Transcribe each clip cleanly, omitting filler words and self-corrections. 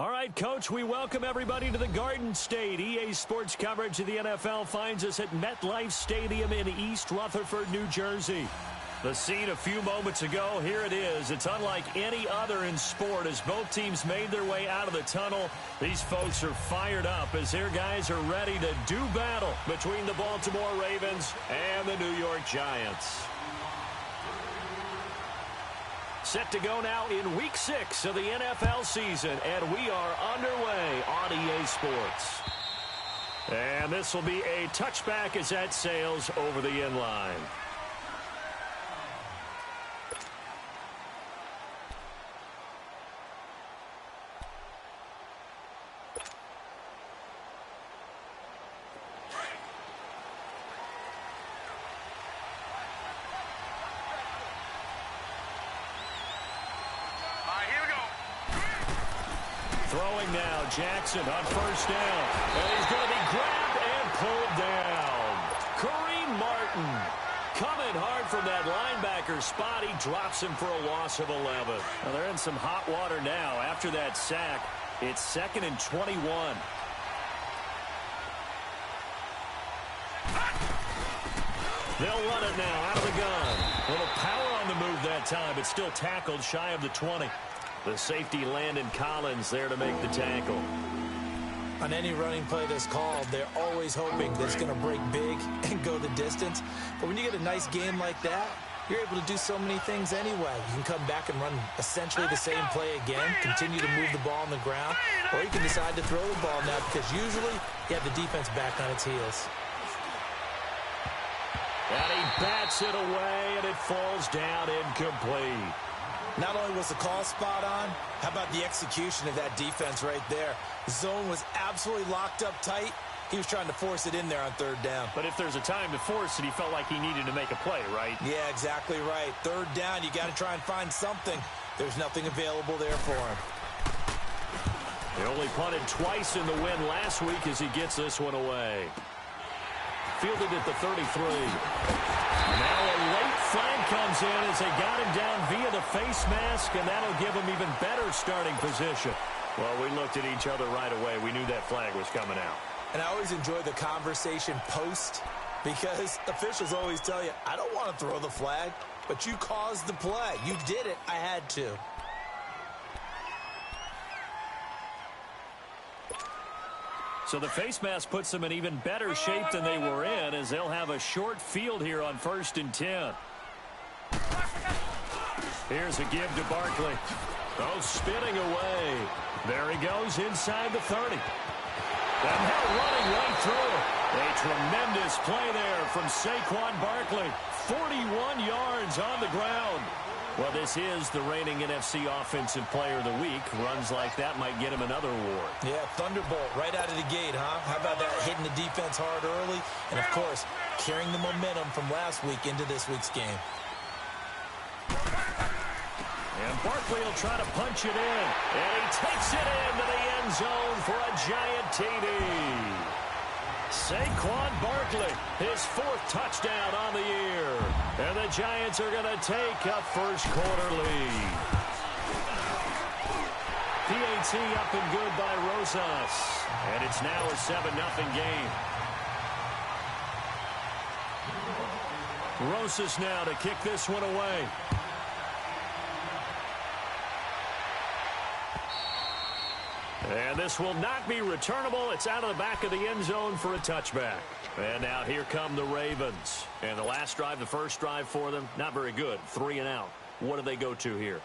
All right, Coach, we welcome everybody to the Garden State. EA Sports coverage of the NFL finds us at MetLife Stadium in East Rutherford, New Jersey. The scene a few moments ago, here it is. It's unlike any other in sport as both teams made their way out of the tunnel. These folks are fired up as their guys are ready to do battle between the Baltimore Ravens and the New York Giants. Set to go now in Week 6 of the NFL season, and we are underway on EA Sports. And this will be a touchback as that sails over the end line. Throwing now, Jackson on first down. And he's going to be grabbed and pulled down. Kareem Martin coming hard from that linebacker spot. He drops him for a loss of 11. Now they're in some hot water now. After that sack, it's 2nd and 21. They'll run it now out of the gun. A little power on the move that time, but still tackled shy of the 20. The safety, Landon Collins, there to make the tackle. On any running play that's called, they're always hoping that it's going to break big and go the distance. But when you get a nice game like that, you're able to do so many things anyway. You can come back and run essentially the same play again, continue to move the ball on the ground, or you can decide to throw the ball now because usually you have the defense back on its heels. And he bats it away, and it falls down incomplete. Not only was the call spot on, how about the execution of that defense right there? The zone was absolutely locked up tight. He was trying to force it in there on 3rd down. But if there's a time to force it, he felt like he needed to make a play, right? Yeah, exactly right. 3rd down, you got to try and find something. There's nothing available there for him. He only punted twice in the win last week as he gets this one away. Fielded at the 33. Now a late flag comes in as they got him down via the face mask, and that'll give him even better starting position. Well, we looked at each other right away. We knew that flag was coming out. And I always enjoy the conversation post because officials always tell you, I don't want to throw the flag, but you caused the play. You did it. I had to. So the face mask puts them in even better shape than they were in as they'll have a short field here on 1st and 10. Here's a give to Barkley. Oh, spinning away. There he goes inside the 30. And now running right through. A tremendous play there from Saquon Barkley. 41 yards on the ground. Well, this is the reigning NFC Offensive Player of the Week. Runs like that might get him another award. Yeah, thunderbolt right out of the gate, huh? How about that, hitting the defense hard early? And, of course, carrying the momentum from last week into this week's game. And Barkley will try to punch it in. And he takes it into the end zone for a giant TD. Saquon Barkley, his 4th touchdown on the year. And the Giants are going to take a first-quarter lead. PAT up and good by Rosas. And it's now a 7-0 game. Rosas now to kick this one away. And this will not be returnable. It's out of the back of the end zone for a touchback. And now here come the Ravens. And the last drive, the first drive for them, not very good. 3 and out. What do they go to here?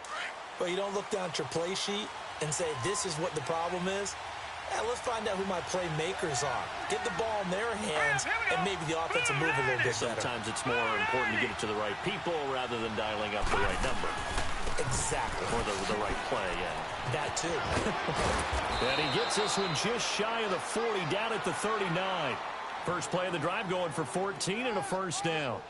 Well, you don't look down at your play sheet and say, this is what the problem is. Yeah, let's find out who my playmakers are. Get the ball in their hands, and maybe the offense will move a little bit better. Sometimes it's more important to get it to the right people rather than dialing up the right number. Exactly. Or the right play, yeah. That too. And he gets this one just shy of the 40, down at the 39. First play of the drive going for 14 and a first down.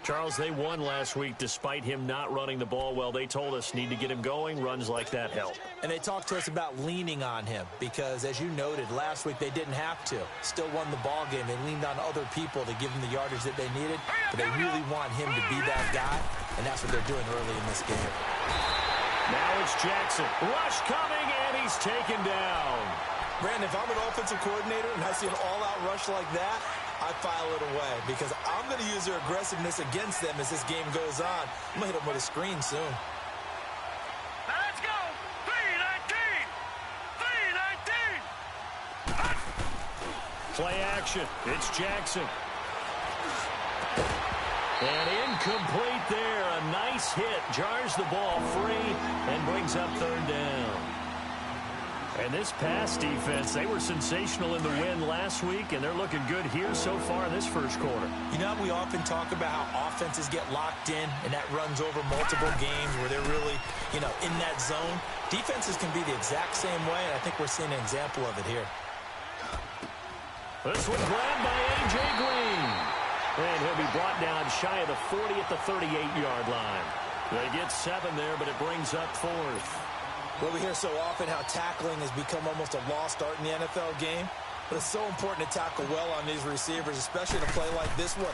Charles, they won last week despite him not running the ball well. They told us need to get him going. Runs like that help. And they talked to us about leaning on him because, as you noted, last week they didn't have to. Still won the ball game. They leaned on other people to give them the yardage that they needed. But they really want him to be that guy, and that's what they're doing early in this game. Now it's Jackson. Rush coming, and he's taken down. Brandon, if I'm an offensive coordinator and I see an all-out rush like that, I file it away because I'm going to use their aggressiveness against them as this game goes on. I'm going to hit them with a screen soon. Let's go! 319! 319! Play action. It's Jackson. And incomplete there. A nice hit. Jars the ball free and brings up third down. And this pass defense, they were sensational in the win last week, and they're looking good here so far in this first quarter. You know, we often talk about how offenses get locked in, and that runs over multiple games where they're really, in that zone. Defenses can be the exact same way, and I think we're seeing an example of it here. This one grabbed by A.J. Green. And he'll be brought down shy of the 40 at the 38-yard line. They get 7 there, but it brings up 4th. Well, we hear so often how tackling has become almost a lost art in the NFL game. But it's so important to tackle well on these receivers, especially in a play like this one.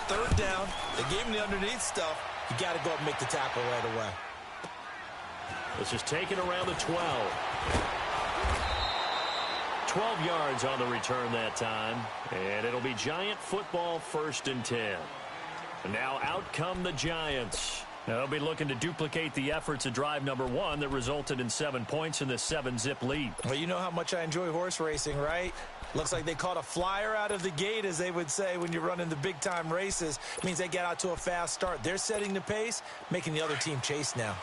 Third down, they gave him the underneath stuff. You got to go up and make the tackle right away. This is taken around the 12. 12 yards on the return that time. And it'll be Giant football, 1st and 10. And now out come the Giants. They'll be looking to duplicate the efforts of drive number 1 that resulted in 7 points in the 7-zip lead. Well, you know how much I enjoy horse racing, right? Looks like they caught a flyer out of the gate, as they would say when you're running the big-time races. It means they get out to a fast start. They're setting the pace, making the other team chase now.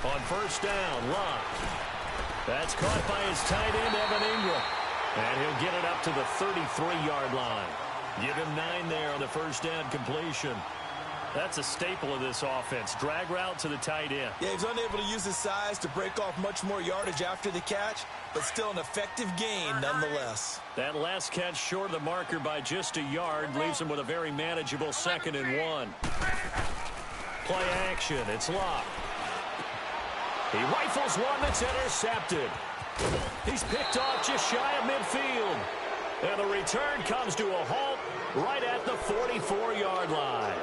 On first down, Locke. That's caught by his tight end, Evan Ingram. And he'll get it up to the 33-yard line. Give him 9 there on the first down completion. That's a staple of this offense. Drag route to the tight end. Yeah, he's unable to use his size to break off much more yardage after the catch, but still an effective gain nonetheless. That last catch short of the marker by just a yard leaves him with a very manageable 2nd and 1. Play action. It's Locke. He rifles one that's intercepted. He's picked off just shy of midfield. And the return comes to a halt right at the 44-yard line.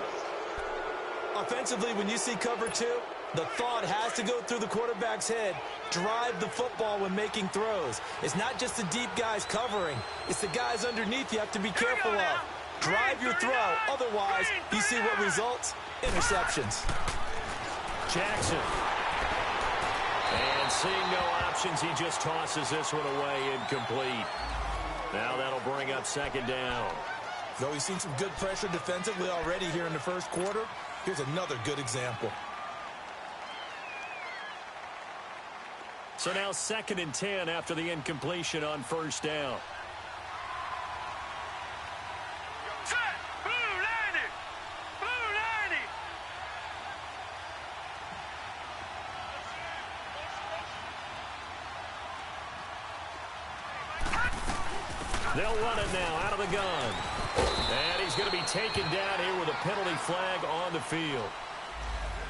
Offensively, when you see cover 2, the thought has to go through the quarterback's head. Drive the football when making throws. It's not just the deep guys covering. It's the guys underneath you have to be careful of. Drive your throw. Otherwise, you see what results? Interceptions. Jackson. And seeing no options, he just tosses this one away, incomplete. Now that'll bring up 2nd down. Though we've seen some good pressure defensively already here in the first quarter, here's another good example. So now 2nd and 10 after the incompletion on first down. Set! Blue 90! Blue 90! They'll run it now out of the gun. And he's going to be taken down here with a penalty flag on the field.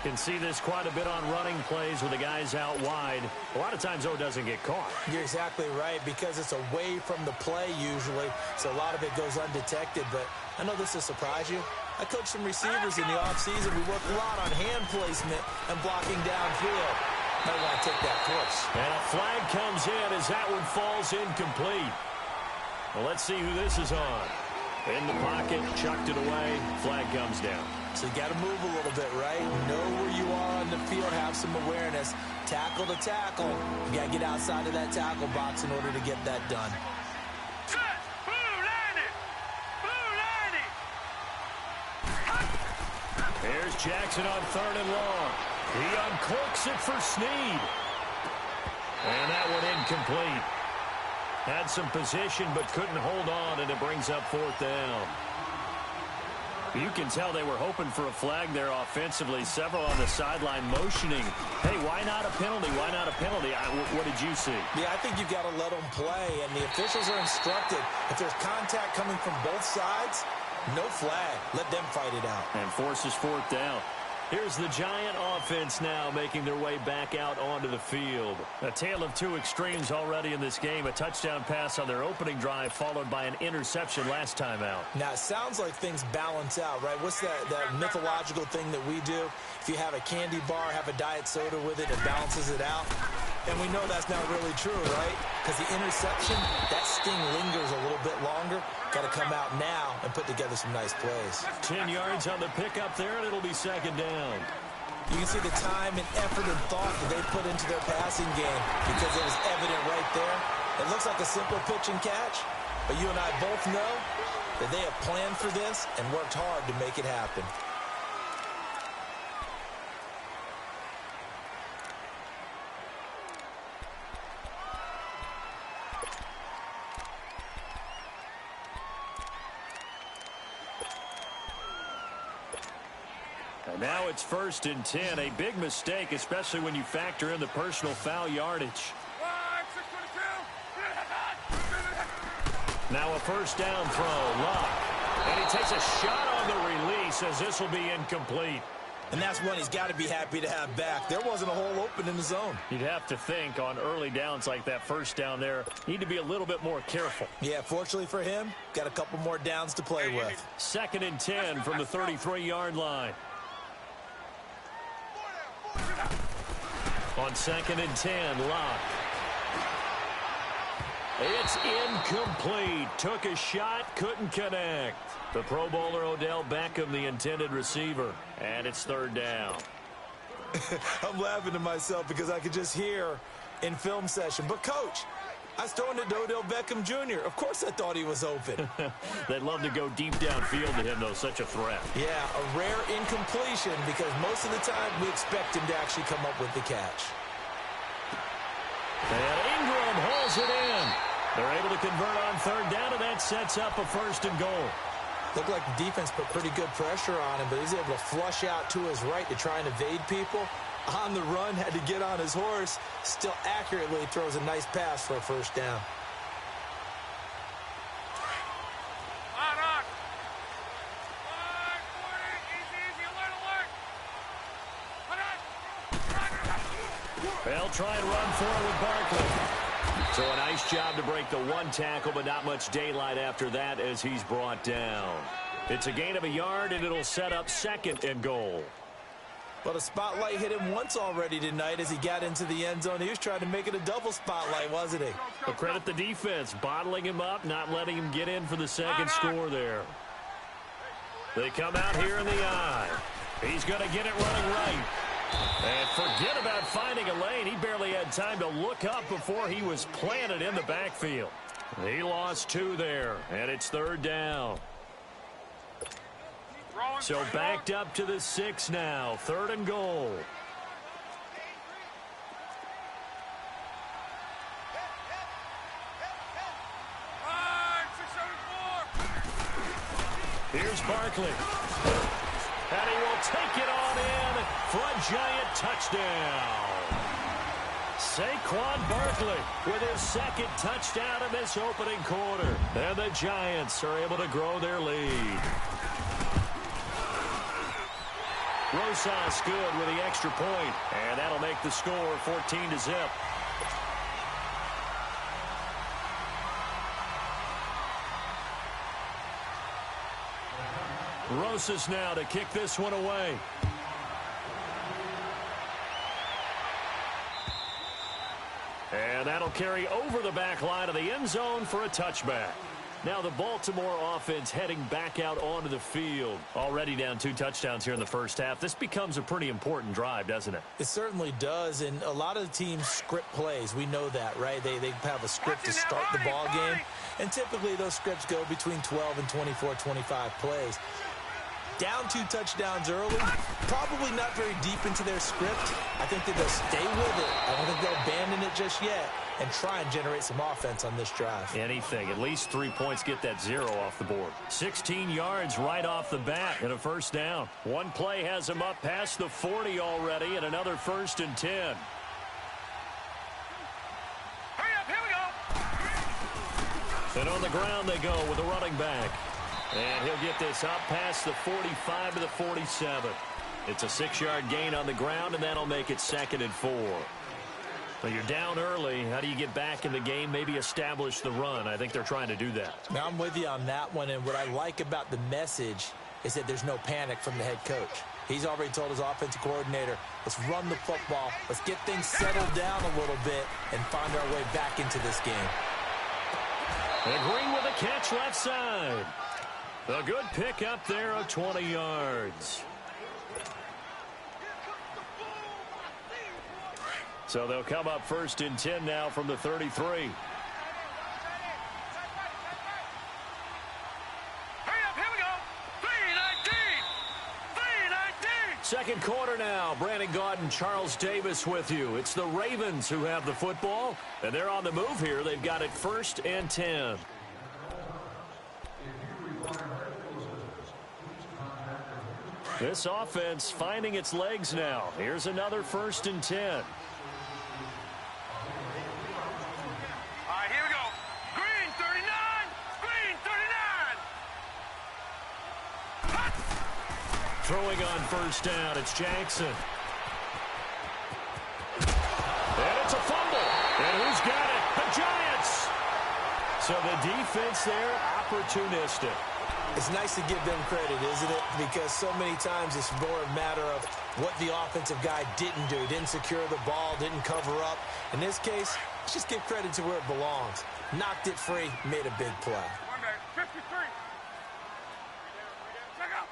Can see this quite a bit on running plays with the guys out wide. A lot of times, though, it doesn't get caught. You're exactly right, because it's away from the play usually, so a lot of it goes undetected. But I know this will surprise you. I coached some receivers in the offseason. We work a lot on hand placement and blocking downfield. Might want to take that course. And a flag comes in as that one falls incomplete. Well, let's see who this is on. In the pocket, chucked it away, flag comes down. So you got to move a little bit, right? Know where you are on the field, have some awareness. Tackle to tackle. You got to get outside of that tackle box in order to get that done. Set! Blue 90! Blue 90! Here's Jackson on 3rd and long. He uncorks it for Snead. And that one incomplete. Had some position but couldn't hold on, and it brings up 4th down. You can tell they were hoping for a flag there offensively. Several on the sideline motioning. Hey, why not a penalty? Why not a penalty? What did you see? Yeah, I think you've got to let them play, and the officials are instructed. If there's contact coming from both sides, no flag. Let them fight it out. And forces 4th down. Here's the Giant offense now making their way back out onto the field. A tale of two extremes already in this game. A touchdown pass on their opening drive followed by an interception last time out. Now, it sounds like things balance out, right? What's that mythological thing that we do? If you have a candy bar, have a diet soda with it, it balances it out. And we know that's not really true, right? Because the interception, that sting lingers a little bit longer. Got to come out now and put together some nice plays. 10 yards on the pickup there, and it'll be second down. You can see the time and effort and thought that they put into their passing game because it was evident right there. It looks like a simple pitch and catch, but you and I both know that they have planned for this and worked hard to make it happen. Now it's 1st and 10. A big mistake, especially when you factor in the personal foul yardage. Now a first down throw. Luck. And he takes a shot on the release as this will be incomplete. And that's one he's got to be happy to have back. There wasn't a hole open in the zone. You'd have to think on early downs like that first down there, need to be a little bit more careful. Yeah, fortunately for him, got a couple more downs to play with. 2nd and 10 from the 33-yard line. On 2nd and 10, Locke. It's incomplete. Took a shot, couldn't connect. The Pro Bowler Odell Beckham, the intended receiver. And it's 3rd down. I'm laughing to myself because I could just hear in film session. But, Coach, I was throwing it to Odell Beckham Jr. Of course I thought he was open. They'd love to go deep downfield to him, though. Such a threat. Yeah, a rare incompletion because most of the time we expect him to actually come up with the catch. And Ingram hauls it in. They're able to convert on 3rd down, and that sets up a 1st and goal. Looked like the defense put pretty good pressure on him, but he's able to flush out to his right to try and evade people. On the run, had to get on his horse. Still accurately throws a nice pass for a 1st down. They'll try and run forward with Barkley. So a nice job to break the one tackle, but not much daylight after that as he's brought down. It's a gain of a yard, and it'll set up 2nd and goal. Well, the spotlight hit him once already tonight as he got into the end zone. He was trying to make it a double spotlight, wasn't he? But credit the defense, bottling him up, not letting him get in for the second score there. They come out here in the eye. He's going to get it running right. And forget about finding a lane. He barely had time to look up before he was planted in the backfield. He lost 2 there, and it's 3rd down. So backed up to the 6 now. 3rd and goal. Here's Barkley. And he will take it on in for a Giant touchdown. Saquon Barkley with his 2nd touchdown in this opening quarter. And the Giants are able to grow their lead. Rosas good with the extra point, and that'll make the score 14-0. Rosas now to kick this one away. And that'll carry over the back line of the end zone for a touchback. Now the Baltimore offense heading back out onto the field. Already down 2 touchdowns here in the first half. This becomes a pretty important drive, doesn't it? It certainly does, and a lot of the teams script plays. We know that, right? They have a script to start the ball game, and typically those scripts go between 12 and 24, 25 plays. Down 2 touchdowns early, probably not very deep into their script. I think that they'll stay with it. I don't think they'll abandon it just yet and try and generate some offense on this drive. Anything. At least 3 points, get that 0 off the board. 16 yards right off the bat and a 1st down. One play has him up past the 40 already and another 1st and 10. Hurry up, here we go. And on the ground they go with the running back. And he'll get this up past the 45 to the 47. It's a 6-yard gain on the ground, and that'll make it 2nd and 4. So you're down early. How do you get back in the game, maybe establish the run? I think they're trying to do that. Now, I'm with you on that one, and what I like about the message is that there's no panic from the head coach. He's already told his offensive coordinator, let's run the football, let's get things settled down a little bit and find our way back into this game. And Green with a catch left side. A good pick up there of 20 yards. So they'll come up 1st and 10 now from the 33. Second quarter now. Brandon Gaudin, Charles Davis with you. It's the Ravens who have the football, and they're on the move here. They've got it 1st and 10. This offense finding its legs now. Here's another 1st and 10. All right, here we go. Green 39. Green 39. Throwing on 1st down, it's Jackson. And it's a fumble. And who's got it? The Giants. So the defense there, opportunistic. It's nice to give them credit, isn't it? Because so many times it's more a matter of what the offensive guy didn't do. Didn't secure the ball, didn't cover up. In this case, let's just give credit to where it belongs. Knocked it free, made a big play. 53. Check out.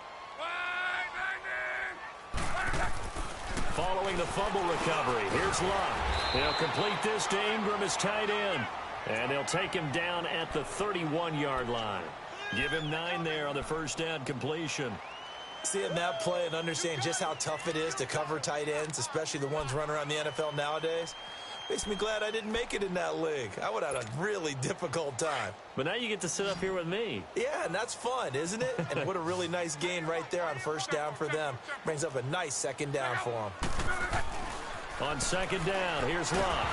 Following the fumble recovery, here's Love. He'll complete this to Ingram as tight end. And they'll take him down at the 31-yard line. Give him 9 there on the 1st down completion. Seeing that play and understand just how tough it is to cover tight ends, especially the ones running around the NFL nowadays, makes me glad I didn't make it in that league. I would have had a really difficult time. But now you get to sit up here with me. Yeah, and that's fun, isn't it? And what a really nice gain right there on 1st down for them. Brings up a nice 2nd down for them. On 2nd down, here's Love.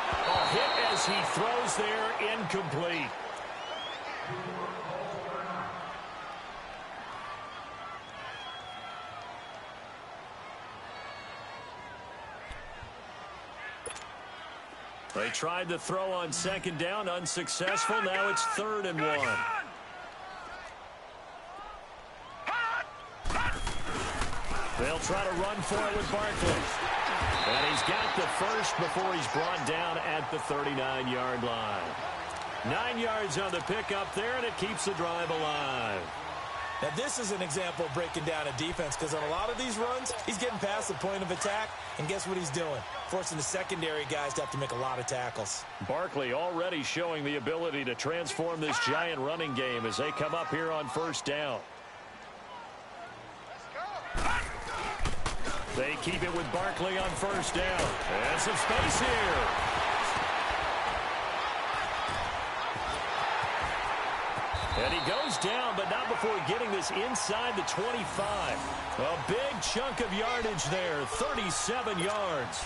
A hit as he throws there, incomplete. They tried to throw on 2nd down, unsuccessful. Now it's 3rd and 1. They'll try to run for it with Barkley. And he's got the first before he's brought down at the 39-yard line. 9 yards on the pickup there, and it keeps the drive alive. Now, this is an example of breaking down a defense because on a lot of these runs, he's getting past the point of attack, and guess what he's doing? Forcing the secondary guys to have to make a lot of tackles. Barkley already showing the ability to transform this Giant running game as they come up here on 1st down. They keep it with Barkley on 1st down. And some space here. And he goes down, but not before getting this inside the 25. A big chunk of yardage there, 37 yards.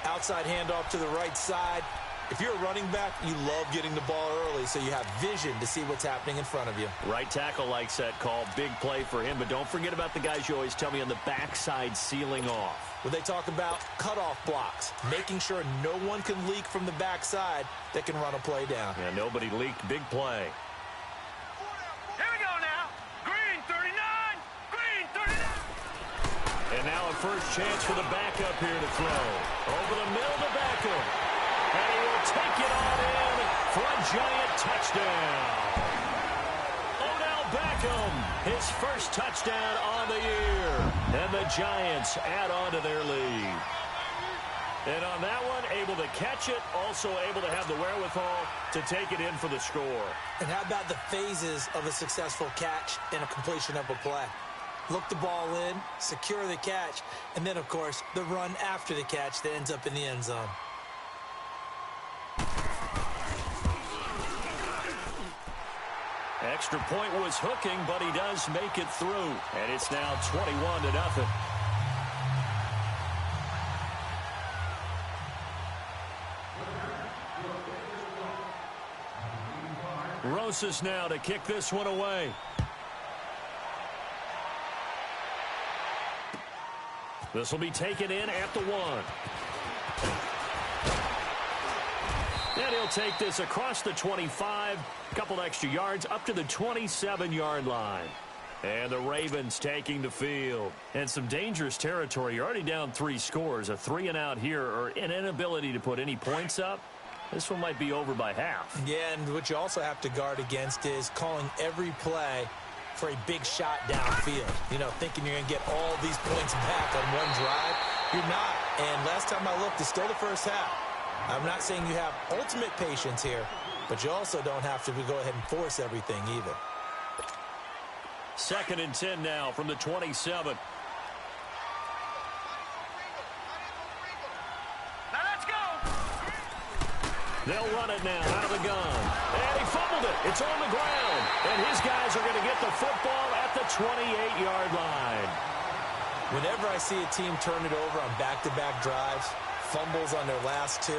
Outside handoff to the right side. If you're a running back, you love getting the ball early so you have vision to see what's happening in front of you. Right tackle likes that call. Big play for him, but don't forget about the guys you always tell me on the backside sealing off. When they talk about cutoff blocks, making sure no one can leak from the backside that can run a play down. Yeah, nobody leaked. Big play. Here we go now. Green 39. Green 39. And now a first chance for the backup here to throw. Over the middle to Beckham. And he will take it on in for a Giant touchdown. Odell Beckham, his first touchdown on the year. And the Giants add on to their lead. And on that one, able to catch it, also able to have the wherewithal to take it in for the score. And how about the phases of a successful catch and a completion of a play? Look the ball in, secure the catch, and then, of course, the run after the catch that ends up in the end zone. Extra point was hooking, but he does make it through. And it's now 21-0. Rosas now to kick this one away. This will be taken in at the 1. And he'll take this across the 25, a couple extra yards up to the 27-yard line. And the Ravens taking the field. And some dangerous territory. You're already down 3 scores. A 3-and-out here, or an inability to put any points up. This one might be over by half. Yeah, and what you also have to guard against is calling every play for a big shot downfield. You know, thinking you're going to get all these points back on one drive. You're not. And last time I looked, it's still the first half. I'm not saying you have ultimate patience here, but you also don't have to go ahead and force everything either. 2nd and 10 now from the 27. Now let's go. They'll run it now out of the gun. And he fumbled it. It's on the ground. And his guys are going to get the football at the 28-yard line. Whenever I see a team turn it over on back-to-back drives, fumbles on their last 2,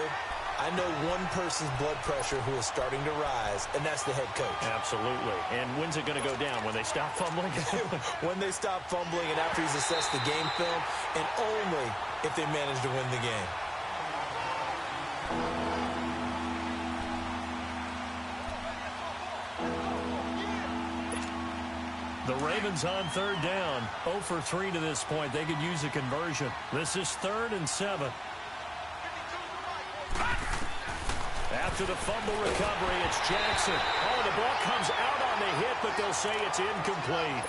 I know one person's blood pressure who is starting to rise, and that's the head coach. Absolutely. And when's it going to go down? When they stop fumbling? When they stop fumbling and after he's assessed the game film, and only if they manage to win the game. The Ravens on 3rd down. 0 for 3 to this point. They could use a conversion. This is 3rd and 7. After the fumble recovery, it's Jackson. Oh, the ball comes out on the hit, but they'll say it's incomplete.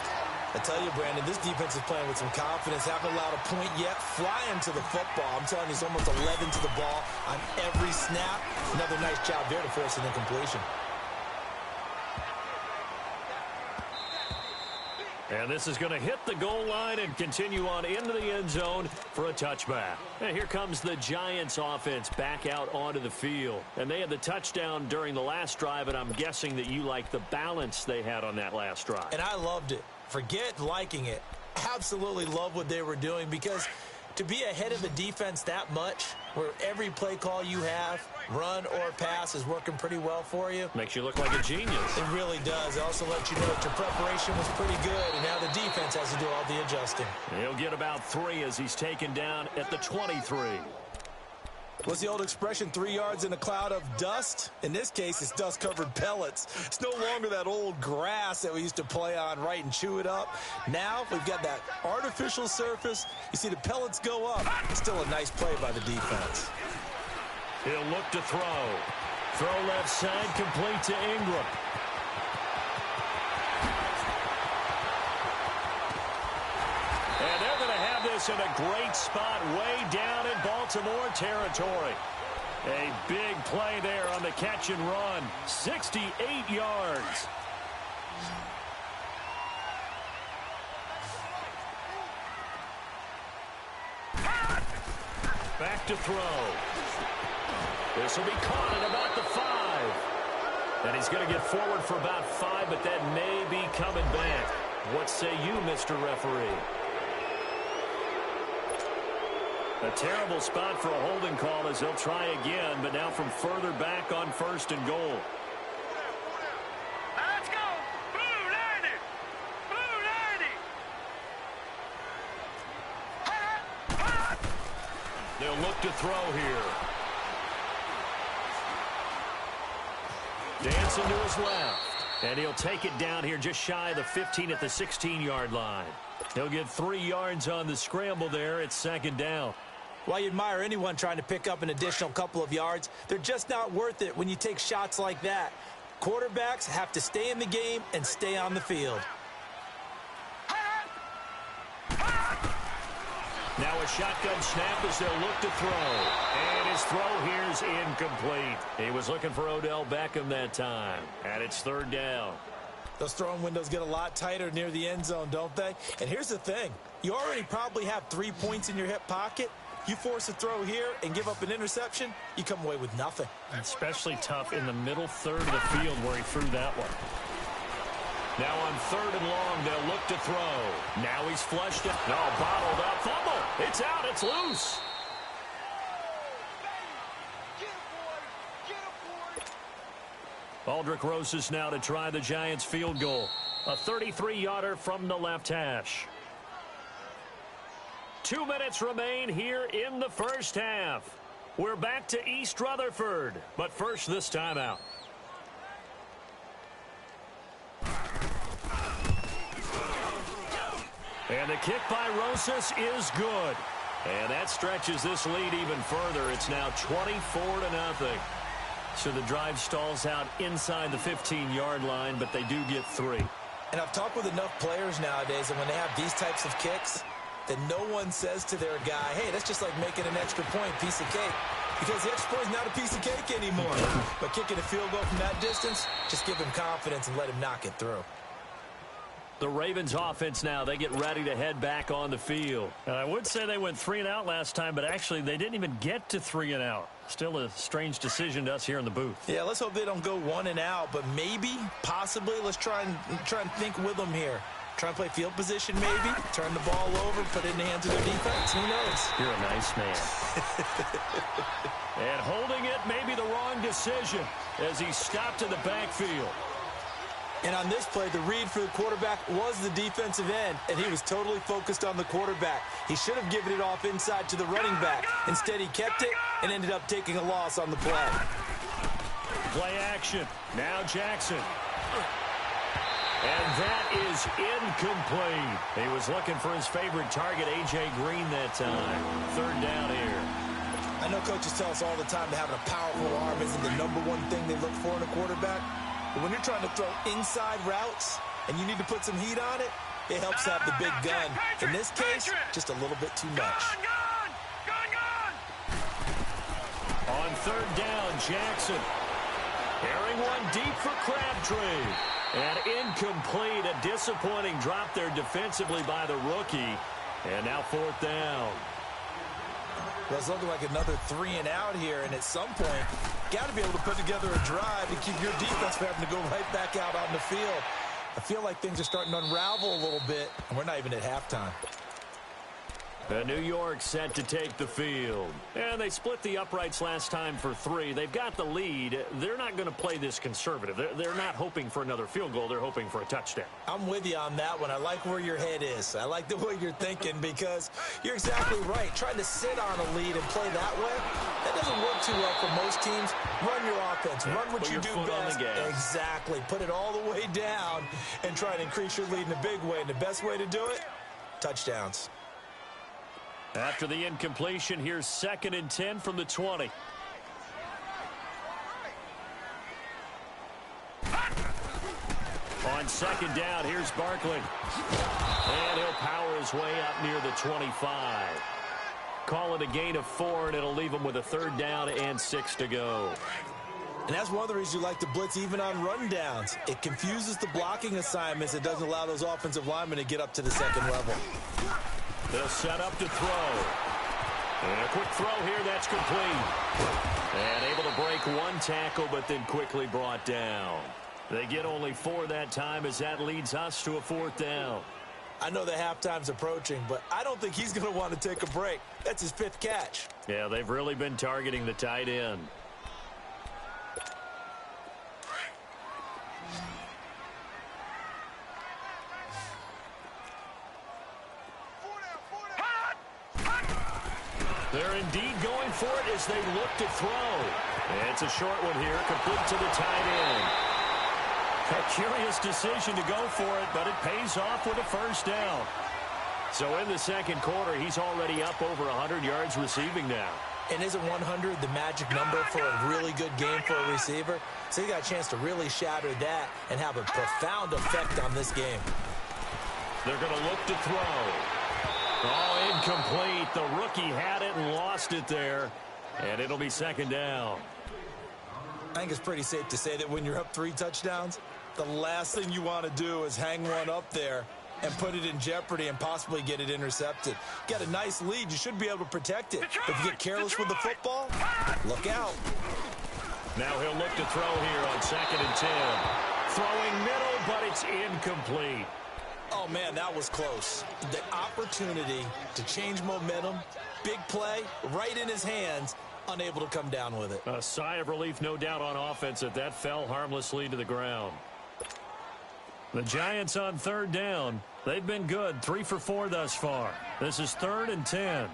I tell you, Brandon, this defense is playing with some confidence. Haven't allowed a point yet. Flying to the football. I'm telling you, it's almost 11 to the ball on every snap. Another nice job there to force an incompletion. And this is going to hit the goal line and continue on into the end zone for a touchback. And here comes the Giants offense back out onto the field. And they had the touchdown during the last drive, and I'm guessing that you like the balance they had on that last drive. And I loved it. Forget liking it. Absolutely love what they were doing, because to be ahead of the defense that much, where every play call you have, run or pass, is working pretty well for you. Makes you look like a genius. It really does. It also lets you know that your preparation was pretty good, and now the defense has to do all the adjusting. He'll get about 3 as he's taken down at the 23. What's the old expression, 3 yards in a cloud of dust? In this case, it's dust-covered pellets. It's no longer that old grass that we used to play on, right, and chew it up. Now we've got that artificial surface. You see the pellets go up. It's still a nice play by the defense. He'll look to throw. Throw left side, complete to Ingram. And they're going to have this in a great spot way down in Baltimore territory. A big play there on the catch and run. 68 yards. Back to throw. This will be caught at about the 5. And he's going to get forward for about 5, but that may be coming back. What say you, Mr. Referee? A terrible spot for a holding call as they'll try again, but now from further back on 1st and goal. Now let's go. Blue 90. Blue 90. They'll look to throw here. Dancing to his left. And he'll take it down here just shy of the 15 at the 16-yard line. He'll get 3 yards on the scramble there. It's 2nd down. While you admire anyone trying to pick up an additional couple of yards, they're just not worth it when you take shots like that. Quarterbacks have to stay in the game and stay on the field. Now a shotgun snap as they'll look to throw. And his throw here's incomplete. He was looking for Odell Beckham that time. And it's 3rd down. Those throwing windows get a lot tighter near the end zone, don't they? And here's the thing. You already probably have 3 points in your hip pocket. You force a throw here and give up an interception, you come away with nothing. Especially tough in the middle third of the field where he threw that one. Now on 3rd and long, they'll look to throw. Now he's flushed it. No, bottled up. Fumble. It's out. It's loose. Aldrick Rosas now to try the Giants field goal. A 33-yarder from the left hash. 2 minutes remain here in the first half. We're back to East Rutherford, but first this timeout. And the kick by Rosas is good. And that stretches this lead even further. It's now 24-0. So the drive stalls out inside the 15-yard line, but they do get 3. And I've talked with enough players nowadays, and when they have these types of kicks, that no one says to their guy, hey, that's just like making an extra point, piece of cake. Because the extra point is not a piece of cake anymore. But kicking a field goal from that distance, just give him confidence and let him knock it through. The Ravens offense now, they get ready to head back on the field. And I would say they went 3 and out last time, but actually they didn't even get to 3 and out. Still a strange decision to us here in the booth. Yeah, let's hope they don't go 1 and out, but maybe, possibly, let's try and think with them here. Try and play field position maybe, turn the ball over, put it in the hands of their defense. Who knows? You're a nice man. And holding it may be the wrong decision as he stopped in the backfield. And on this play, the read for the quarterback was the defensive end, and he was totally focused on the quarterback. He should have given it off inside to the running back. Instead, he kept it and ended up taking a loss on the play. Play action. Now Jackson. And that is incomplete. He was looking for his favorite target, A.J. Green, that time. 3rd down here. I know coaches tell us all the time that having a powerful arm isn't the #1 thing they look for in a quarterback. But when you're trying to throw inside routes and you need to put some heat on it, it helps have the big gun. In this case, just a little bit too much. On 3rd down, Jackson. Airing one deep for Crabtree. And incomplete. A disappointing drop there defensively by the rookie. And now 4th down. Well, it's looking like another 3 and out here, and at some point, got to be able to put together a drive to keep your defense from having to go right back out on the field. I feel like things are starting to unravel a little bit, and we're not even at halftime. New York set to take the field. And they split the uprights last time for 3. They've got the lead. They're not going to play this conservative. They're not hoping for another field goal. They're hoping for a touchdown. I'm with you on that one. I like where your head is. I like the way you're thinking because you're exactly right. Trying to sit on a lead and play that way, that doesn't work too well for most teams. Run your offense. Run what you do best. Exactly. Put it all the way down and try to increase your lead in a big way. And the best way to do it, touchdowns. After the incompletion, here's 2nd and 10 from the 20. On 2nd down, here's Barkley. And he'll power his way up near the 25. Call it a gain of 4, and it'll leave him with a 3rd down and 6 to go. And that's one of the reasons you like to blitz even on rundowns. It confuses the blocking assignments. It doesn't allow those offensive linemen to get up to the 2nd level. They'll set up to throw. And a quick throw here, that's complete. And able to break 1 tackle, but then quickly brought down. They get only 4 that time as that leads us to a 4th down. I know the halftime's approaching, but I don't think he's going to want to take a break. That's his 5th catch. Yeah, they've really been targeting the tight end. They're indeed going for it as they look to throw. And it's a short one here, complete to the tight end. A curious decision to go for it, but it pays off with a 1st down. So in the 2nd quarter, he's already up over 100 yards receiving now. And isn't 100 the magic number for a really good game for a receiver? So he got a chance to really shatter that and have a profound effect on this game. They're going to look to throw. Oh, incomplete. The rookie had it and lost it there. And it'll be 2nd down. I think it's pretty safe to say that when you're up 3 touchdowns, the last thing you want to do is hang one up there and put it in jeopardy and possibly get it intercepted. Got a nice lead. You should be able to protect it. If you get careless with the football, look out. Now he'll look to throw here on 2nd and 10. Throwing middle, but it's incomplete. Oh, man, that was close. The opportunity to change momentum, big play, right in his hands, unable to come down with it. A sigh of relief, no doubt, on offense that fell harmlessly to the ground. The Giants on third down. They've been good, 3 for 4 thus far. This is 3rd and 10.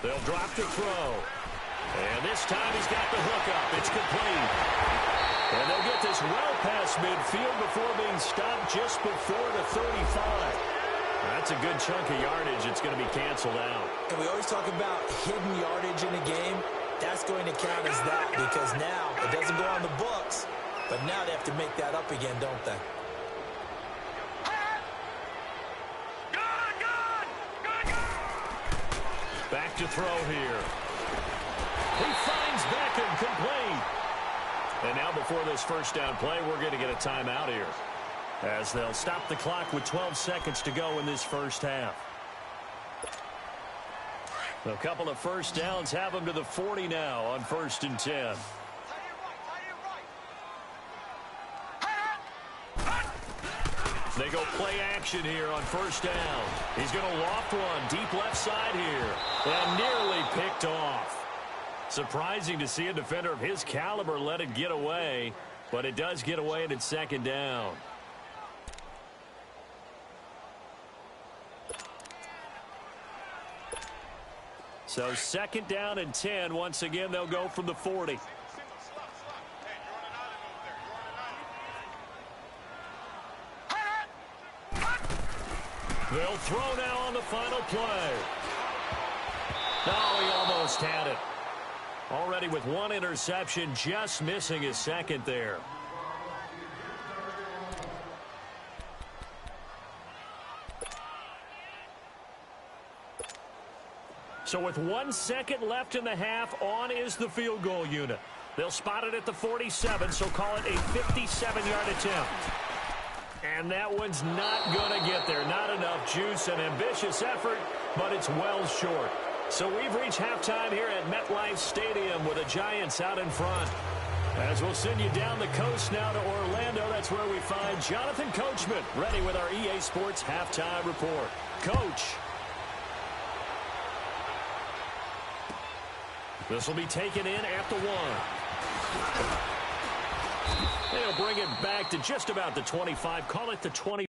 They'll drop the throw. And this time he's got the hook up. It's complete. And they'll get this well past midfield before being stopped just before the 35. That's a good chunk of yardage. It's going to be canceled out. And we always talk about hidden yardage in a game. That's going to count as that because now it doesn't go on the books. But now they have to make that up again, don't they? Back to throw here. He finds Beckham complete. And now before this first down play, we're going to get a timeout here, as they'll stop the clock with 12 seconds to go in this first half. A couple of first downs have them to the 40 now on 1st and 10. They go play action here on 1st down. He's going to loft one deep left side here. And nearly picked off. Surprising to see a defender of his caliber let it get away, but it does get away and it's 2nd down. So 2nd down and 10. Once again, they'll go from the 40. They'll throw now on the final play. Oh, he almost had it. Already with 1 interception, just missing his 2nd there. So with 1 second left in the half, on is the field goal unit. They'll spot it at the 47, so call it a 57-yard attempt. And that one's not going to get there. Not enough juice, an ambitious effort, but it's well short. So we've reached halftime here at MetLife Stadium with the Giants out in front. As we'll send you down the coast now to Orlando, that's where we find Jonathan Coachman ready with our EA Sports Halftime Report. Coach. This will be taken in at the 1. They'll bring it back to just about the 25. Call it the 20.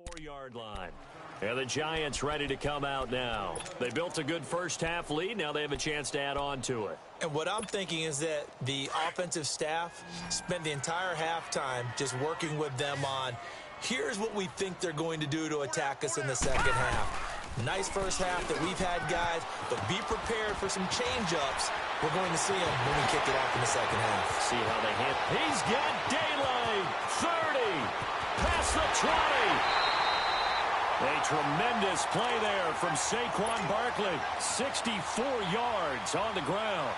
Four-yard line. And the Giants ready to come out now. They built a good first half lead. Now they have a chance to add on to it. And what I'm thinking is that the offensive staff spent the entire halftime just working with them on, here's what we think they're going to do to attack us in the second half. Nice first half that we've had, guys, but be prepared for some change-ups. We're going to see them when we kick it off in the second half. See how they hit. He's got daylight. 30. Past the 20. A tremendous play there from Saquon Barkley. 64 yards on the ground.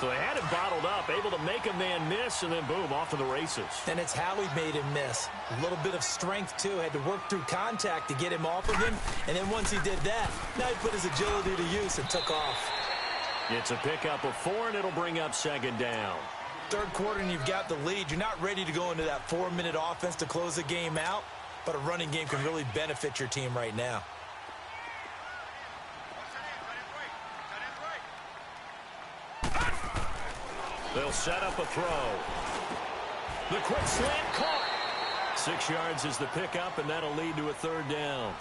So they had him bottled up, able to make a man miss, and then boom, off to the races. And it's how he made him miss. A little bit of strength, too. Had to work through contact to get him off of him. And then once he did that, now he put his agility to use and took off. It's a pickup of 4, and it'll bring up 2nd down. Third quarter, and you've got the lead. You're not ready to go into that 4-minute offense to close the game out. But a running game can really benefit your team right now. They'll set up a throw. The quick slant caught. 6 yards is the pickup, and that'll lead to a third down.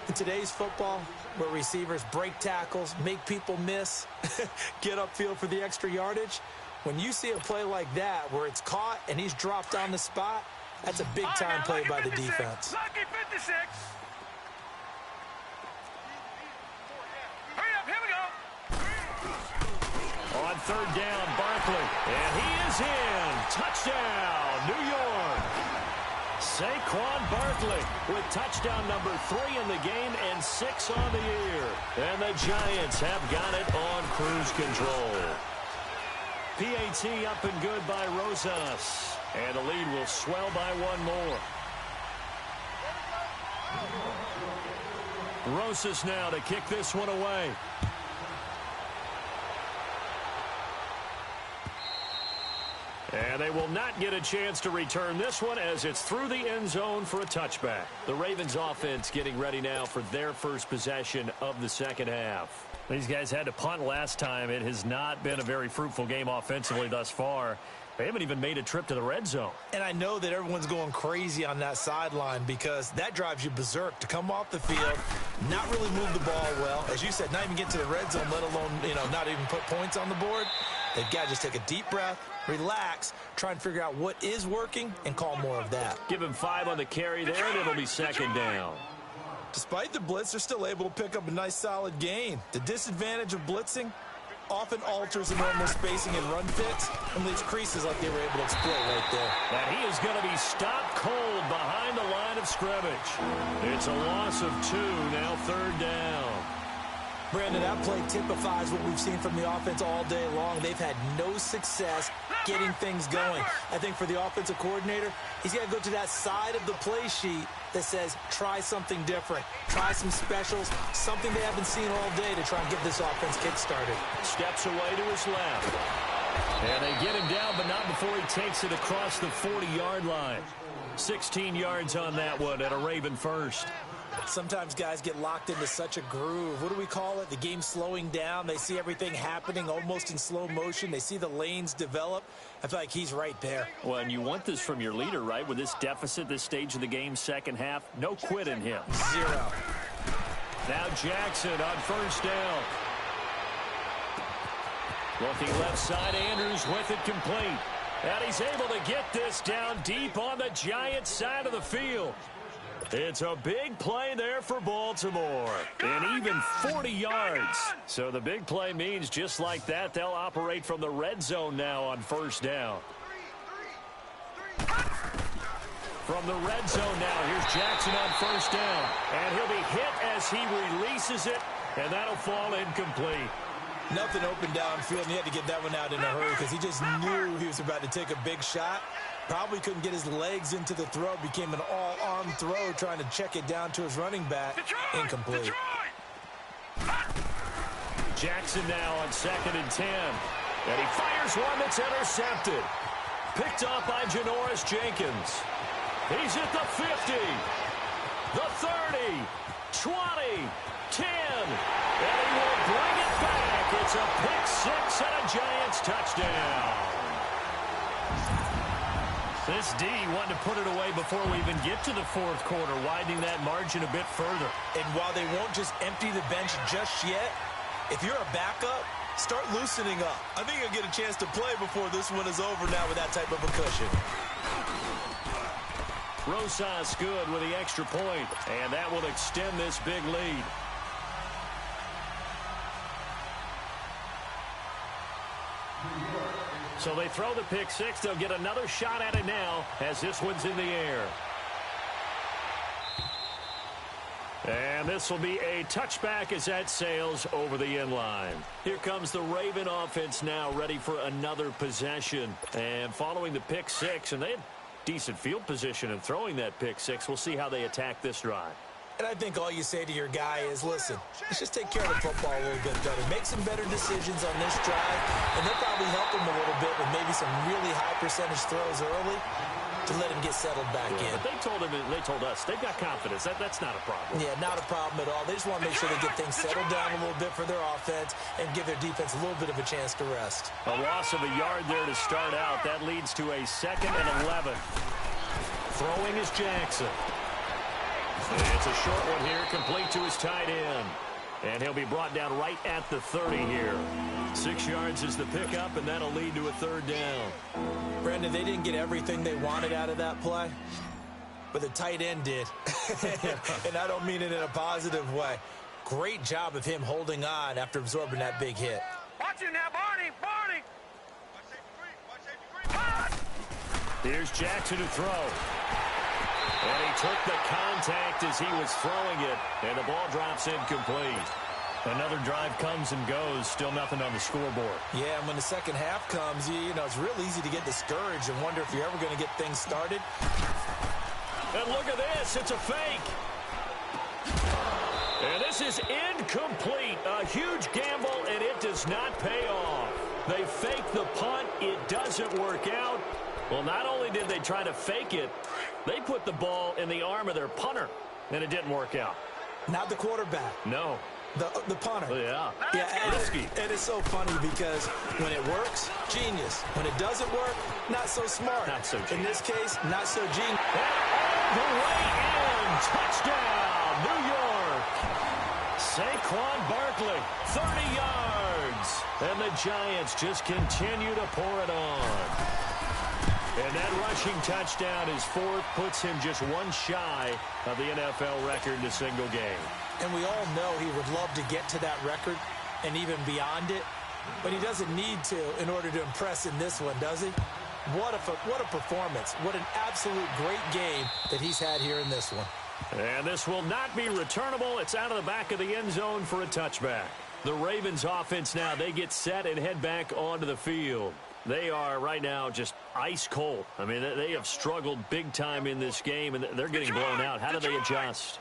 In today's football, where receivers break tackles, make people miss, get upfield for the extra yardage, when you see a play like that where it's caught and he's dropped on the spot, that's a big-time play by the defense. Lucky 56. Hurry up, here we go. On third down, Barkley, and he is in. Touchdown, New York. Saquon Barkley with touchdown number 3 in the game and 6 on the year. And the Giants have got it on cruise control. PAT up and good by Rosas. And the lead will swell by 1 more. Rosas now to kick this one away. And they will not get a chance to return this one as it's through the end zone for a touchback. The Ravens offense getting ready now for their first possession of the second half. These guys had to punt last time. It has not been a very fruitful game offensively thus far. They haven't even made a trip to the red zone. And I know that everyone's going crazy on that sideline because that drives you berserk to come off the field, not really move the ball well. As you said, not even get to the red zone, let alone, not even put points on the board. They've got to just take a deep breath, relax, try and figure out what is working, and call more of that. Give him 5 on the carry there, and it'll be second down. Despite the blitz, they're still able to pick up a nice solid gain. The disadvantage of blitzing often alters the normal spacing and run fits and leaves creases like they were able to exploit right there. And he is going to be stopped cold behind the line of scrimmage. It's a loss of 2, now third down. Brandon, that play typifies what we've seen from the offense all day long. They've had no success getting things going. I think for the offensive coordinator, he's got to go to that side of the play sheet that says try something different, try some specials, something they haven't seen all day to try and get this offense kick-started. Steps away to his left. And they get him down, but not before he takes it across the 40-yard line. 16 yards on that one at a Raven first. Sometimes guys get locked into such a groove. What do we call it? The game slowing down. They see everything happening almost in slow motion. They see the lanes develop. I feel like he's right there. Well, and you want this from your leader, right? With this deficit, this stage of the game, second half, no quit in him. 0. Now Jackson on first down. Looking left side, Andrews with it complete. And he's able to get this down deep on the Giants side of the field. It's a big play there for Baltimore. And even 40 yards. So the big play means just like that, they'll operate from the red zone now on first down. From the red zone now, here's Jackson on first down. And he'll be hit as he releases it, and that'll fall incomplete. Nothing open downfield, and he had to get that one out in a hurry because he just knew he was about to take a big shot. Probably couldn't get his legs into the throw. Became an all-arm throw trying to check it down to his running back. Incomplete. Jackson now on 2nd and 10. And he fires one that's intercepted. Picked up by Janoris Jenkins. He's at the 50. The 30. 20. 10. And he will bring it back. It's a pick 6 and a Giants touchdown. This D wanted to put it away before we even get to the fourth quarter, widening that margin a bit further. And while they won't just empty the bench just yet, if you're a backup, start loosening up. I think you'll get a chance to play before this one is over now with that type of a cushion. Rosas good with the extra point, and that will extend this big lead. So they throw the pick 6. They'll get another shot at it now as this one's in the air. And this will be a touchback as that sails over the end line. Here comes the Raven offense now ready for another possession. And following the pick 6, and they had decent field position in throwing that pick 6. We'll see how they attack this drive. And I think all you say to your guy is, listen, let's just take care of the football a little bit better. Make some better decisions on this drive, and they'll probably help him a little bit with maybe some really high percentage throws early. to let him get settled back in. But they told us they've got confidence. That's not a problem. Yeah, not a problem at all. They just want to make sure they get things settled down a little bit for their offense and give their defense a little bit of a chance to rest. A loss of a yard there to start out. That leads to a 2nd and 11. Throwing is Jackson. It's a short one here, complete to his tight end. And he'll be brought down right at the 30 here. 6 yards is the pickup, and that'll lead to a 3rd down. Brandon, they didn't get everything they wanted out of that play, but the tight end did. And I don't mean it in a positive way. Great job of him holding on after absorbing that big hit. Watch it now, Barney! Barney! Here's Jackson to throw. And he took the contact as he was throwing it, and the ball drops incomplete. Another drive comes and goes, still nothing on the scoreboard. Yeah, and when the second half comes, you know, it's real easy to get discouraged and wonder if you're ever going to get things started. And look at this, it's a fake. And this is incomplete. A huge gamble, and it does not pay off. They fake the punt, it doesn't work out. Well, not only did they try to fake it, they put the ball in the arm of their punter, and it didn't work out. Not the quarterback. No. The punter. Yeah. Yeah, risky. And it's so funny because when it works, genius. When it doesn't work, not so smart. Not so genius. In this case, not so genius. And all the way in. Touchdown, New York. Saquon Barkley, 30 yards. And the Giants just continue to pour it on. And that rushing touchdown is 4th, puts him just one shy of the NFL record in a single game. And we all know he would love to get to that record and even beyond it, but he doesn't need to in order to impress in this one, does he? What a performance. What an absolute great game that he's had here in this one. And this will not be returnable. It's out of the back of the end zone for a touchback. The Ravens offense now, they get set and head back onto the field. They are right now just ice cold. I mean, they have struggled big time in this game, and they're getting blown out. How do they adjust?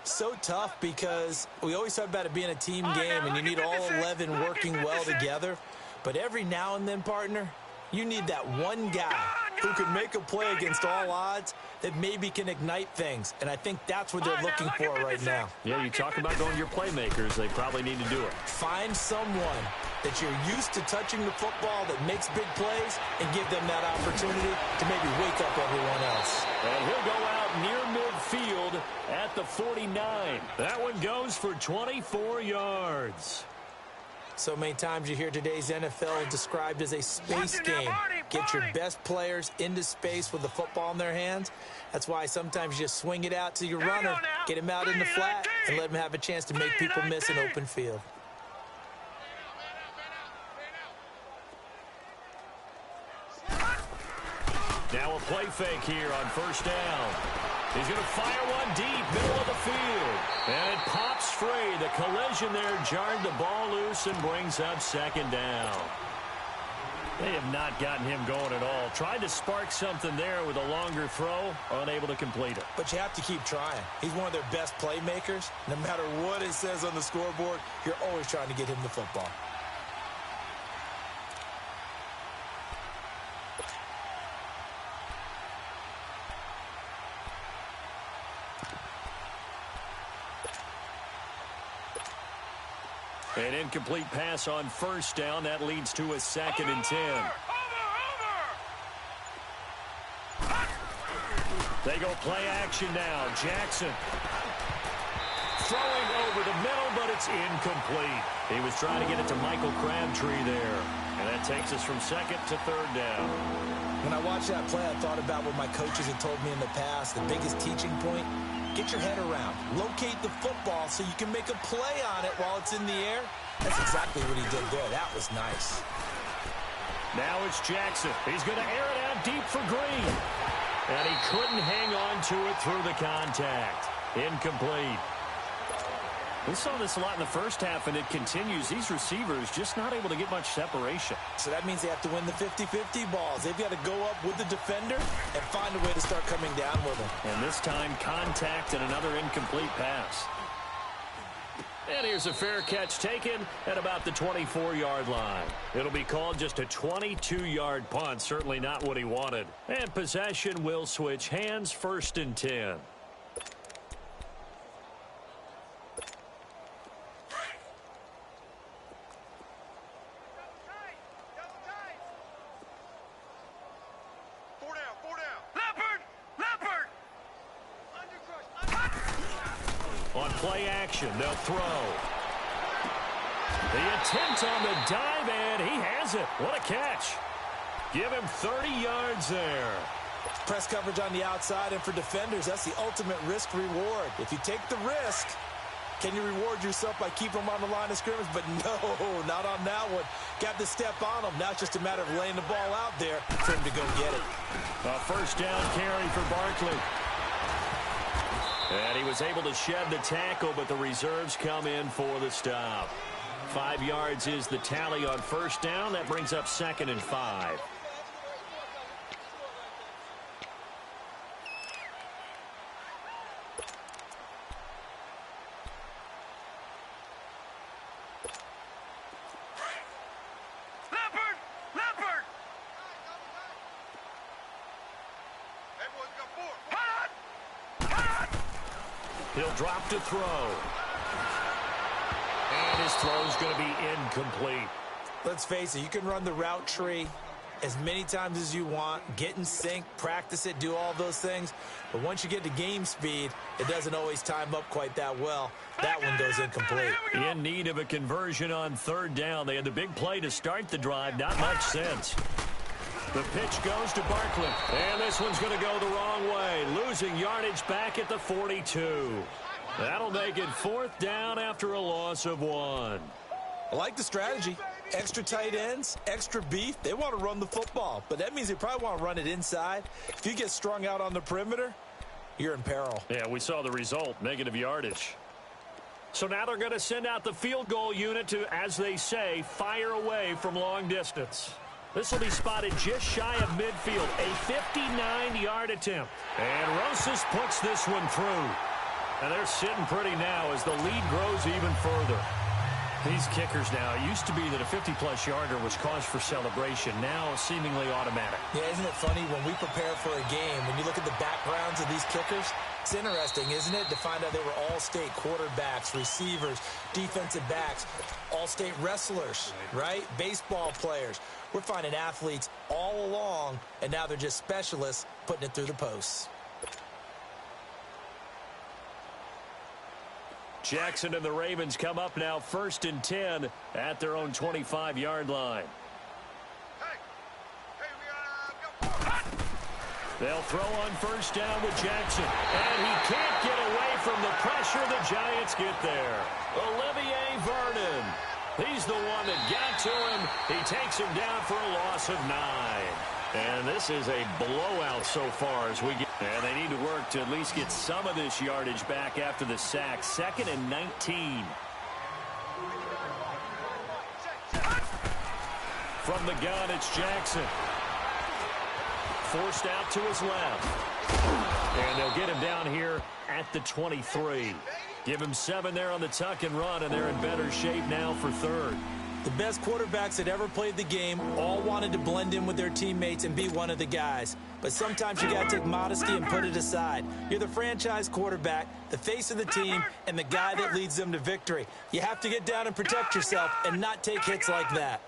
So tough because we always talk about it being a team game, and you need all 11 working well together. But every now and then, partner, you need that one guy who can make a play against all odds that maybe can ignite things. And I think that's what they're looking for right now. Yeah, you talk about going to your playmakers. They probably need to do it. Find someone that you're used to touching the football that makes big plays and give them that opportunity to maybe wake up everyone else. And he'll go out near midfield at the 49. That one goes for 24 yards. So many times you hear today's NFL described as a space game. Get your best players into space with the football in their hands. That's why sometimes you just swing it out to your runner, get him out in the flat, and let him have a chance to make people miss an open field. Now a play fake here on 1st down. He's going to fire one deep, middle of the field. And it pops free. The collision there jarred the ball loose and brings up 2nd down. They have not gotten him going at all. Tried to spark something there with a longer throw, unable to complete it. But you have to keep trying. He's one of their best playmakers. No matter what it says on the scoreboard, you're always trying to get him the football. An incomplete pass on 1st down. That leads to a 2nd and 10. They go play action now. Jackson throwing over the middle, but it's incomplete. He was trying to get it to Michael Crabtree there. And that takes us from 2nd to 3rd down. When I watched that play, I thought about what my coaches had told me in the past. The biggest teaching point, get your head around. Locate the football so you can make a play on it while it's in the air. That's exactly what he did there. That was nice. Now it's Jackson. He's going to air it out deep for Green. And he couldn't hang on to it through the contact. Incomplete. We saw this a lot in the first half, and it continues. These receivers just not able to get much separation. So that means they have to win the 50-50 balls. They've got to go up with the defender and find a way to start coming down with him. And this time, contact and another incomplete pass. And here's a fair catch taken at about the 24-yard line. It'll be called just a 22-yard punt. Certainly not what he wanted. And possession will switch hands, 1st and 10. On play action, they'll throw. The attempt on the dive, and he has it. What a catch. Give him 30 yards there. Press coverage on the outside, and for defenders, that's the ultimate risk-reward. If you take the risk, can you reward yourself by keeping them on the line of scrimmage? But no, not on that one. Got to step on them. Now it's just a matter of laying the ball out there for him to go get it. A 1st down carry for Barkley. And he was able to shed the tackle, but the reserves come in for the stop. 5 yards is the tally on 1st down. That brings up 2nd and 5. He'll drop to throw. And his throw's going to be incomplete. Let's face it, you can run the route tree as many times as you want, get in sync, practice it, do all those things. But once you get to game speed, it doesn't always time up quite that well. That one goes incomplete. In need of a conversion on 3rd down. They had the big play to start the drive. Not much sense. The pitch goes to Barkley. And this one's going to go the wrong way. Losing yardage back at the 42. That'll make it 4th down after a loss of 1. I like the strategy. Extra tight ends, extra beef. They want to run the football, but that means they probably want to run it inside. If you get strung out on the perimeter, you're in peril. Yeah, we saw the result, negative yardage. So now they're going to send out the field goal unit to, as they say, fire away from long distance. This will be spotted just shy of midfield, a 59-yard attempt. And Rosas puts this one through. And they're sitting pretty now as the lead grows even further. These kickers now, it used to be that a 50-plus yarder was cause for celebration. Now seemingly automatic. Yeah, isn't it funny when we prepare for a game, when you look at the backgrounds of these kickers, it's interesting, isn't it, to find out they were all-state quarterbacks, receivers, defensive backs, all-state wrestlers, right? Baseball players. We're finding athletes all along, and now they're just specialists putting it through the posts. Jackson and the Ravens come up now 1st and 10 at their own 25-yard line. They'll throw on 1st down with Jackson. And he can't get away from the pressure. The Giants get there. Olivier Vernon. He's the one that got to him. He takes him down for a loss of 9. And this is a blowout so far as we get. And they need to work to at least get some of this yardage back after the sack. 2nd and 19. From the gun, it's Jackson. Forced out to his left. And they'll get him down here at the 23. Give him 7 there on the tuck and run, and they're in better shape now for 3rd. The best quarterbacks that ever played the game all wanted to blend in with their teammates and be one of the guys. But sometimes you got to take modesty and put it aside. You're the franchise quarterback, the face of the team, and the guy that leads them to victory. You have to get down and protect yourself and not take hits like that.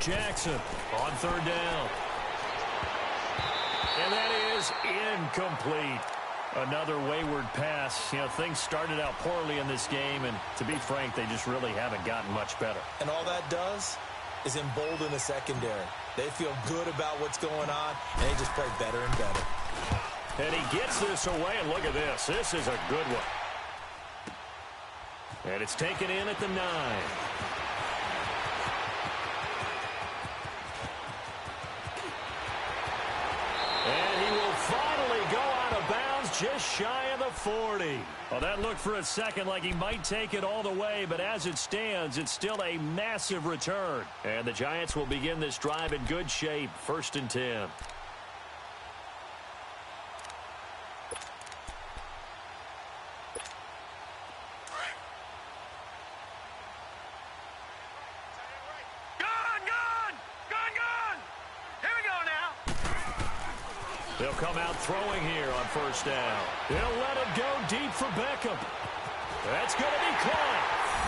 Jackson on 3rd down. And that is incomplete. Another wayward pass. You know, things started out poorly in this game, and to be frank, they just really haven't gotten much better. And all that does is embolden the secondary. They feel good about what's going on, and they just play better and better. And he gets this away, and look at this. This is a good one. And it's taken in at the 9. And he will finally go out of bounds just shy of the 40. Well, that looked for a second like he might take it all the way, but as it stands, it's still a massive return. And the Giants will begin this drive in good shape, 1st and 10. They'll come out throwing here on first down. He'll let it go deep for Beckham. That's going to be caught.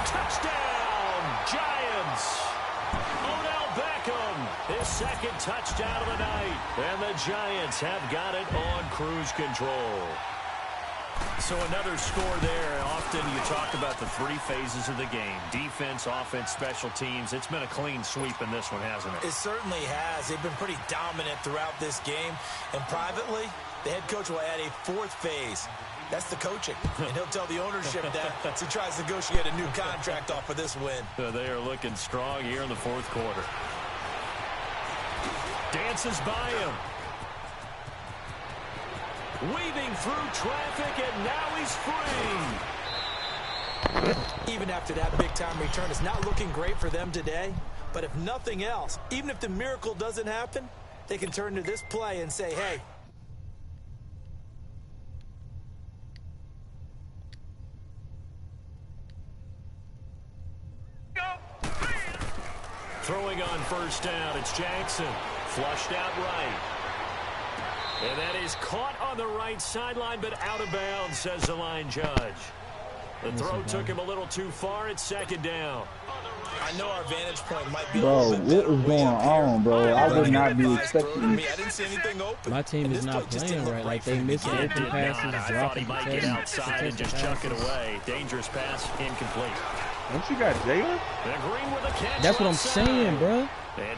Touchdown, Giants. Odell Beckham, his second touchdown of the night. And the Giants have got it on cruise control. So another score there. Often you talk about the three phases of the game. Defense, offense, special teams. It's been a clean sweep in this one, hasn't it? It certainly has. They've been pretty dominant throughout this game. And privately, the head coach will add a fourth phase. That's the coaching. And he'll tell the ownership that as he tries to negotiate a new contract off of this win. They are looking strong here in the fourth quarter. Dances by him. Weaving through traffic, and now he's free. Even after that big-time return, it's not looking great for them today. But if nothing else, even if the miracle doesn't happen, they can turn to this play and say, hey, throwing on first down, it's Jackson. Flushed out right. And that is caught on the right sideline, but out of bounds, says the line judge. The throw took him a little too far. It's second down. I know our vantage point might be bro, a little bit what is going on, bro? I would not be expecting I didn't see anything open. My team is not playing right. Like, they missing open passes, I thought he dropping might get outside and just chuck it away. Dangerous pass, incomplete. Don't you got Jalen? Green with a catch. That's what I'm saying, bro.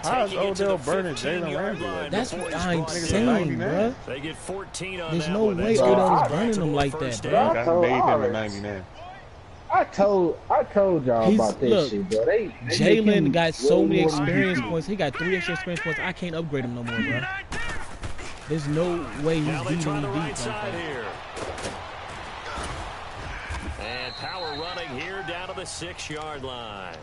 How's Odell burning Jalen Ramsey? That's what I'm saying, bro. They get 14 on There's that no one. way Odell is burning them like that, bro. I made him a 99. I told y'all about this shit, bro. Jalen got so many experience points. He got 3 extra experience points. I can't upgrade him no more, bro. There's no way he's beating me deep. Here. And power running here down to the 6-yard line.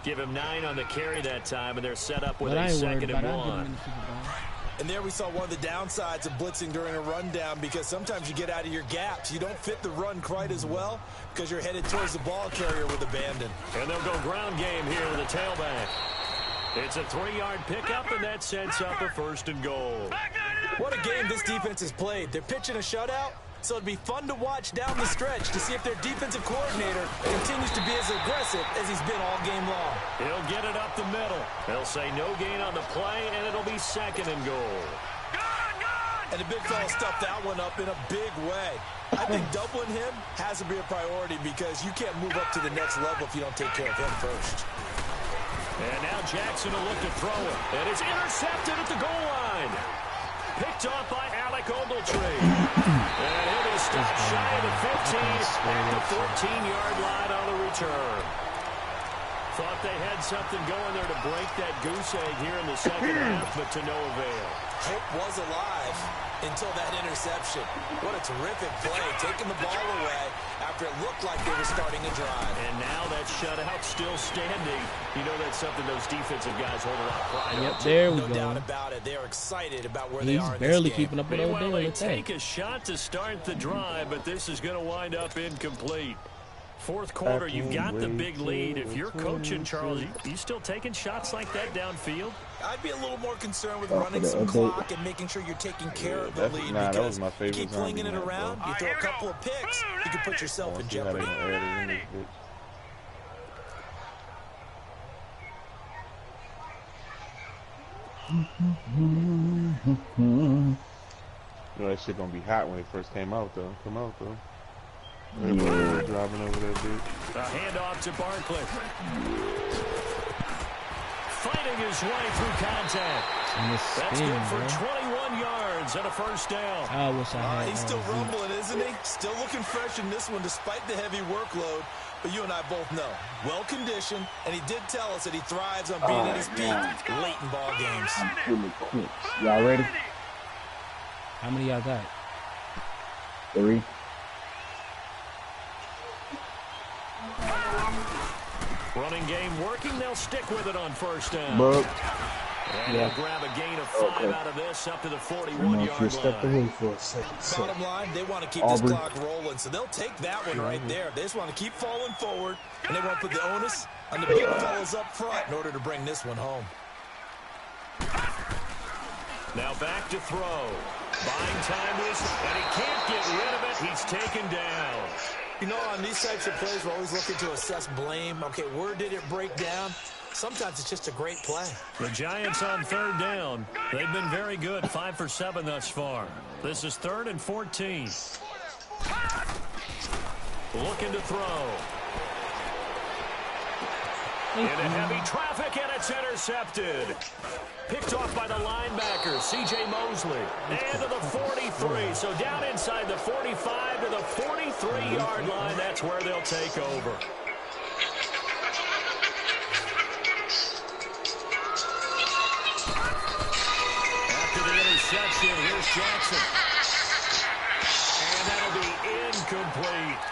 Give him 9 on the carry that time, and they're set up with a second and 1. And there we saw one of the downsides of blitzing during a rundown, because sometimes you get out of your gaps. You don't fit the run quite as well because you're headed towards the ball carrier with abandon. And they'll go ground game here with a tailback. It's a 3-yard pickup, and that sets up a first and goal. What a game this defense has played. They're pitching a shutout, so it'd be fun to watch down the stretch to see if their defensive coordinator continues to be as aggressive as he's been all game long. He'll get it up the middle. They'll say no gain on the play, and it'll be second and goal. And the big fella stuffed that one up in a big way. I think doubling him has to be a priority, because you can't move up to the next level if you don't take care of him first. And now Jackson will look to throw it. And it's intercepted at the goal line. Picked off by Alec Ogletree. And he'll be stopped shy of the 15 at the 14-yard line on the return. Thought they had something going there to break that goose egg here in the second half, but to no avail. Hope was alive until that interception. What a terrific play, taking the ball away after it looked like they were starting a drive. And now that shutout still standing. You know that's something those defensive guys hold a lot of pride on. Yep, there we go. go. No doubt about it. They are excited about where they are in this game. He's barely keeping up with Meanwhile, Odell. they take a shot to start the drive, but this is going to wind up incomplete. Fourth quarter, you got the big lead. If you're coaching, Charles, you still taking shots like that downfield? I'd be a little more concerned with running some clock and making sure you're taking care of the lead, because you keep flinging it around, you throw a couple of picks, you can put yourself in jeopardy. You know that shit gonna be hot when it first came out, though. Come out, though. Everybody driving over that bitch. A handoff to Barkley. Fighting his way through contact. That's good for 21 yards and a first down. I wish I had He's still rumbling, isn't he? Still looking fresh in this one despite the heavy workload. But you and I both know, well-conditioned, and he did tell us that he thrives on being at his peak late in ball games. Y'all ready? How many y'all got? 3. Running game working. They'll stick with it on first down. Bro. And they'll grab a gain of 5 out of this up to the 41-yard stepped line. away for a second. Bottom line, they want to keep this clock rolling, so they'll take that one right there. They just want to keep falling forward, and they want to put the onus on the big fellas up front in order to bring this one home. Now back to throw. Buying time is, and he can't get rid of it. He's taken down. You know, on these types of plays, we're always looking to assess blame. Okay, where did it break down? Sometimes it's just a great play. The Giants on third down. They've been very good, 5 for 7 thus far. This is 3rd and 14. Looking to throw. Into heavy traffic, and it's intercepted. Picked off by the linebacker, C.J. Mosley. And to the 43. So down inside the 45 to the 43-yard line. That's where they'll take over. After the interception, here's Jackson. And that'll be incomplete.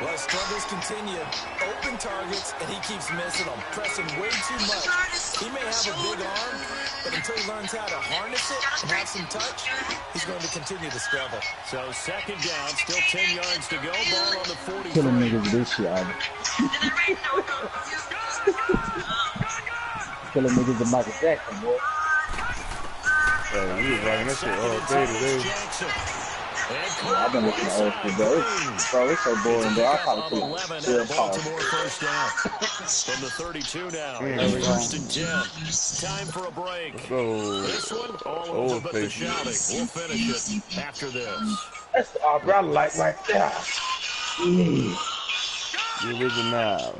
Well, struggles continue. Open targets, and he keeps missing them. Pressing way too much. He may have a big arm, but until he learns how to harness it and have some touch, he's going to continue to struggle. So 2nd down, still 10 yards to go. Ball on the 43. Killing niggas this yard. Killing niggas with Michael Jackson, boy. Hey, you was writing that shit all day today. I've been looking at old school, bro. It's so boring, bro. I probably could have still Baltimore first down. From the 32 now. First and 10. Time for a break. This one, all over but the shouting. We'll finish it after this. That's the umbrella light right there. The original.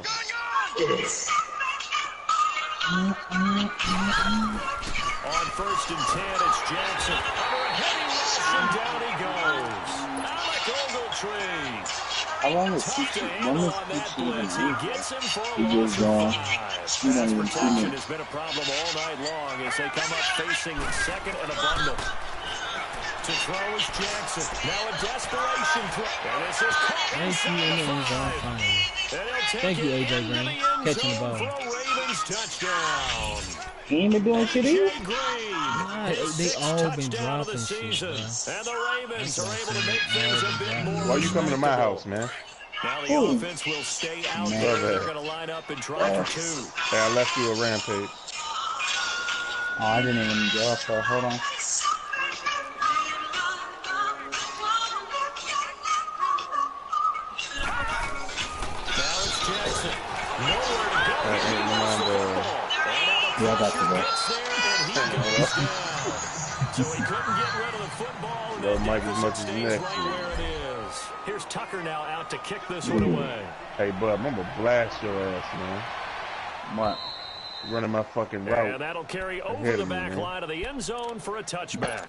On 1st and 10, it's Jackson. Under a heavy rush, and down he goes. Alec Ogletree. How long is he Gets him for a He just gone. Pass protection has been a problem all night long as they come up facing 2nd and a bundle. To throw is Jackson. Now a desperation throw. And this is caught. Thank you, AJ Green. Catching the ball. Ravens touchdown. He ain't been doing shit either. Nah, they all been dropping shit, bro. And the Ravens are able to make things a bit more. Why you coming to my house, man? Now the offense will stay out there. They're going to line up and try for 2. Hey, I left you a rampage. Oh, I didn't even go off there. Hold on. Now it's Jackson. Nowhere to go. Yeah, I got the ball. So he couldn't get rid of the football. Yo, Mike as much as next. Right where it is. Here's Tucker now out to kick this one away. Hey, bud, I'm gonna blast your ass, man. What? Running my fucking route. And that'll carry over the back line of the end zone for a touchback.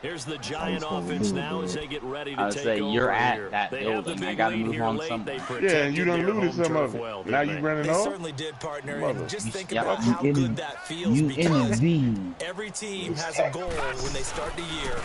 Here's the Giant offense now as they get ready to take over. You're at here. that They have the building. I big gotta lead move here on late. somewhere. They Yeah, and you done protected their looted home some of turf it. well, Now didn't you they? running They off? certainly did, partner. Mother. And just think Yep. about how good that feels because every team has a goal when they start the year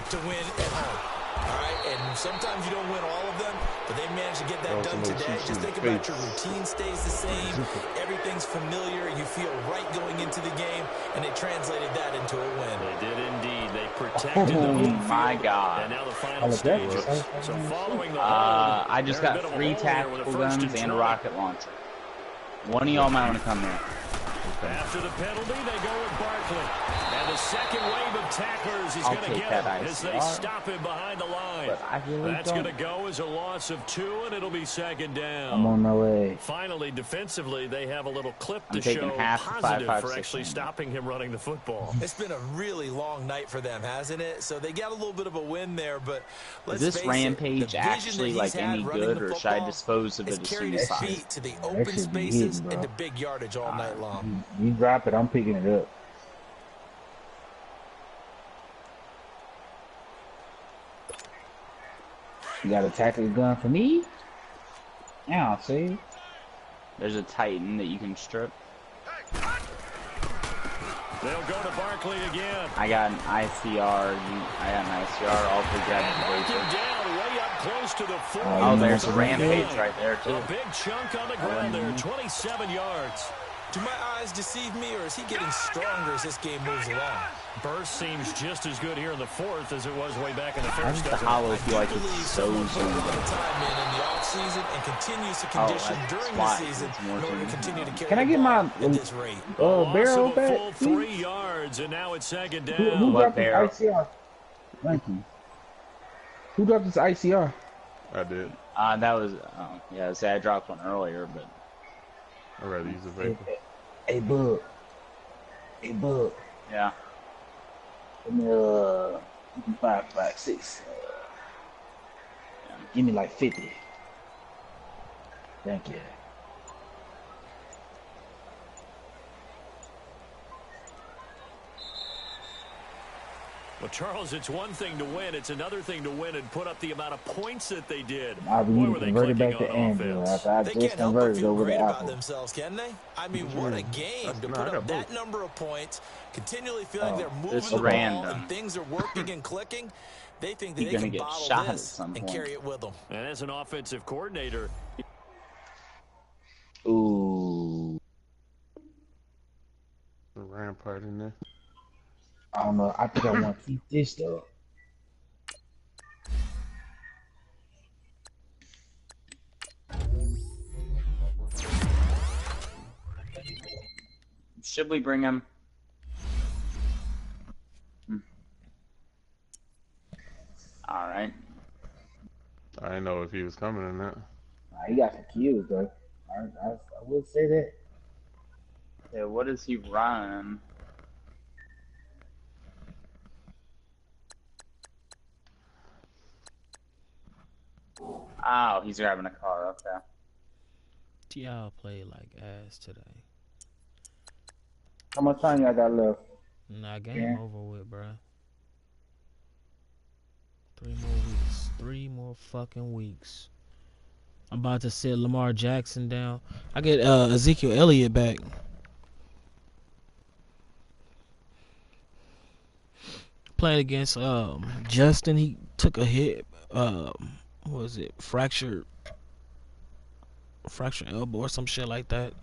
to win at home. All right, and sometimes you don't win all of them, but they managed to get that done today. Just think about your routine stays the same. Everything's familiar. You feel right going into the game, and they translated that into a win. They did indeed. They protected the home My field. God. And now the final stages. So following the hold, I just they're in a got bit of a 3 hole here with a tactical first guns and a 20. rocket launcher. One of y'all might want to come here. After the penalty, they go with Barkley. And the second wave of tacklers is I'll going to take get that him as they ICR. stop him behind the line. But I really That's don't. going to go as a loss of 2, and it'll be 2nd down. I'm on my way. Finally, defensively, they have a little clip I'm to taking show half the positive 5.56 for actually stopping him running the football. It's been a really long night for them, hasn't it? So they got a little bit of a win there, but let's Is this face rampage it, the vision actually that like he's had any running good, the or should I football dispose of has it as soon carried as his possible? feet to the That open should be spaces hidden, bro. and to big yardage all night long. You drop it, I'm picking it up. You got a tactical gun for me? Yeah, see? There's a Titan that you can strip. They'll go to Barkley again. I got an ICR. I'll be grabbing Knocked the him laser. down way up close to the 40. Oh, there's a rampage right there, too. A big chunk on the ground there, 27 yards. Do my eyes deceive me, or is he getting stronger as this game moves along? Burst seems just as good here in the fourth as it was way back in the Why first. does the hollow feel like it's so Put a zoomed? lot of time in the offseason and continues to condition during the season in order to continue to carry Can I get my at this rate. barrel back? Full 3 yards, and now it's second down. Who dropped this barrel? ICR? Thank you. Who dropped this ICR? I did. That was, yeah, I dropped one earlier, but. I'd rather use a vapor. Hey, Bug. Hey, Bug. Yeah. Give me 5, 6. Give me like 50. Thank you. Well, Charles, it's one thing to win. It's another thing to win and put up the amount of points that they did. I Boy, were they converted back clicking to on Andrew offense. after I They just can't help but converted feel over great to about Apple. themselves, can they? I mean, what a game to put up that number of points, continually feeling they're moving This the ball random. and things are working and clicking. They think that He's they gonna can get bottle shot at this some and point. carry it with them. And as an offensive coordinator, Ooh. The Rampart in there. I don't know. I think I want to keep this though. Should we bring him? All right. I didn't know if he was coming or not. He got some kills though. I would say that. Yeah, what does he run? Oh, he's grabbing a car. Okay. Y'all played like ass today. How much time y'all got left? Nah, game Yeah. over with, bruh. 3 more weeks. 3 more fucking weeks. I'm about to sit Lamar Jackson down. I get Ezekiel Elliott back. Playing against Justin, he took a hit. What was it? Fractured elbow or some shit like that.